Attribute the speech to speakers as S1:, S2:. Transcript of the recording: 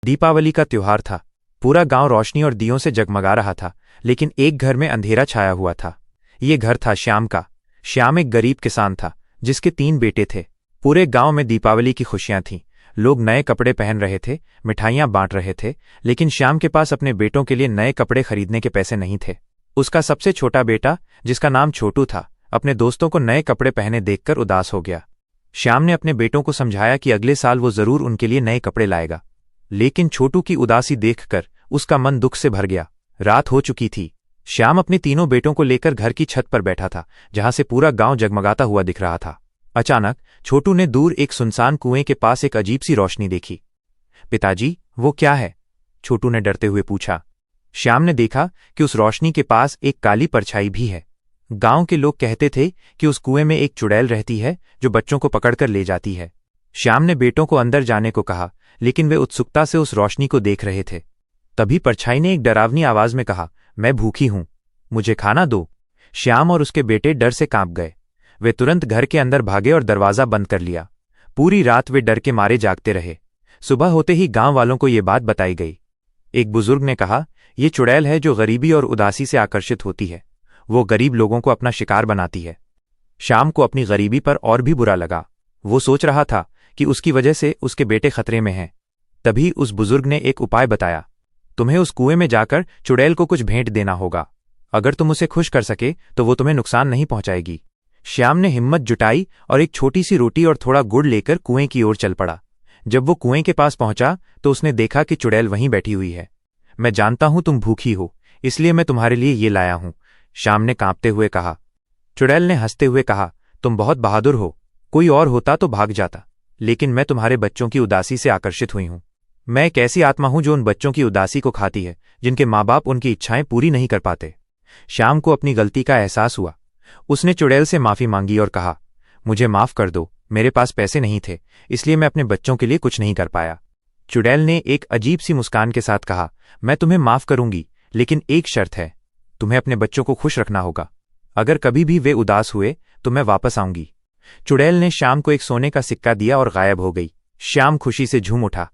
S1: दीपावली का त्योहार था। पूरा गांव रोशनी और दियों से जगमगा रहा था, लेकिन एक घर में अंधेरा छाया हुआ था। ये घर था श्याम का। श्याम एक गरीब किसान था, जिसके 3 बेटे थे। पूरे गांव में दीपावली की खुशियां थीं। लोग नए कपड़े पहन रहे थे, मिठाइयां बांट रहे थे, लेकिन श्याम के पास अपने बेटों के लिए नए कपड़े खरीदने के पैसे नहीं थे। उसका सबसे छोटा बेटा, जिसका नाम छोटू था, अपने दोस्तों को नए कपड़े पहने देखकर उदास हो गया। श्याम ने अपने बेटों को समझाया कि अगले साल वो जरूर उनके लिए नए कपड़े लाएगा, लेकिन छोटू की उदासी देखकर उसका मन दुख से भर गया। रात हो चुकी थी। श्याम अपने तीनों बेटों को लेकर घर की छत पर बैठा था, जहां से पूरा गांव जगमगाता हुआ दिख रहा था। अचानक छोटू ने दूर एक सुनसान कुएं के पास एक अजीब सी रोशनी देखी। पिताजी, वो क्या है? छोटू ने डरते हुए पूछा। श्याम ने देखा कि उस रोशनी के पास एक काली परछाई भी है। गांव के लोग कहते थे कि उस कुएं में एक चुड़ैल रहती है जो बच्चों को पकड़कर ले जाती है। श्याम ने बेटों को अंदर जाने को कहा, लेकिन वे उत्सुकता से उस रोशनी को देख रहे थे। तभी परछाई ने एक डरावनी आवाज में कहा, मैं भूखी हूं, मुझे खाना दो। श्याम और उसके बेटे डर से कांप गए। वे तुरंत घर के अंदर भागे और दरवाजा बंद कर लिया। पूरी रात वे डर के मारे जागते रहे। सुबह होते ही गांव वालों को ये बात बताई गई। एक बुजुर्ग ने कहा, ये चुड़ैल है जो गरीबी और उदासी से आकर्षित होती है। वो गरीब लोगों को अपना शिकार बनाती है। श्याम को अपनी गरीबी पर और भी बुरा लगा। वो सोच रहा था कि उसकी वजह से उसके बेटे खतरे में हैं। तभी उस बुजुर्ग ने एक उपाय बताया। तुम्हें उस कुएं में जाकर चुड़ैल को कुछ भेंट देना होगा। अगर तुम उसे खुश कर सके तो वो तुम्हें नुकसान नहीं पहुंचाएगी। श्याम ने हिम्मत जुटाई और एक छोटी सी रोटी और थोड़ा गुड़ लेकर कुएं की ओर चल पड़ा। जब वो कुएं के पास पहुंचा तो उसने देखा कि चुड़ैल वहीं बैठी हुई है। मैं जानता हूं तुम भूखी हो, इसलिए मैं तुम्हारे लिए ये लाया हूं, श्याम ने कांपते हुए कहा। चुड़ैल ने हंसते हुए कहा, तुम बहुत बहादुर हो। कोई और होता तो भाग जाता, लेकिन मैं तुम्हारे बच्चों की उदासी से आकर्षित हुई हूं। मैं एक ऐसी आत्मा हूं जो उन बच्चों की उदासी को खाती है, जिनके माँ बाप उनकी इच्छाएं पूरी नहीं कर पाते। श्याम को अपनी गलती का एहसास हुआ। उसने चुड़ैल से माफी मांगी और कहा, मुझे माफ कर दो, मेरे पास पैसे नहीं थे, इसलिए मैं अपने बच्चों के लिए कुछ नहीं कर पाया। चुड़ैल ने एक अजीब सी मुस्कान के साथ कहा, मैं तुम्हें माफ करूंगी, लेकिन एक शर्त है, तुम्हें अपने बच्चों को खुश रखना होगा। अगर कभी भी वे उदास हुए तो मैं वापस आऊंगी। चुड़ैल ने श्याम को एक सोने का सिक्का दिया और गायब हो गई। श्याम खुशी से झूम उठा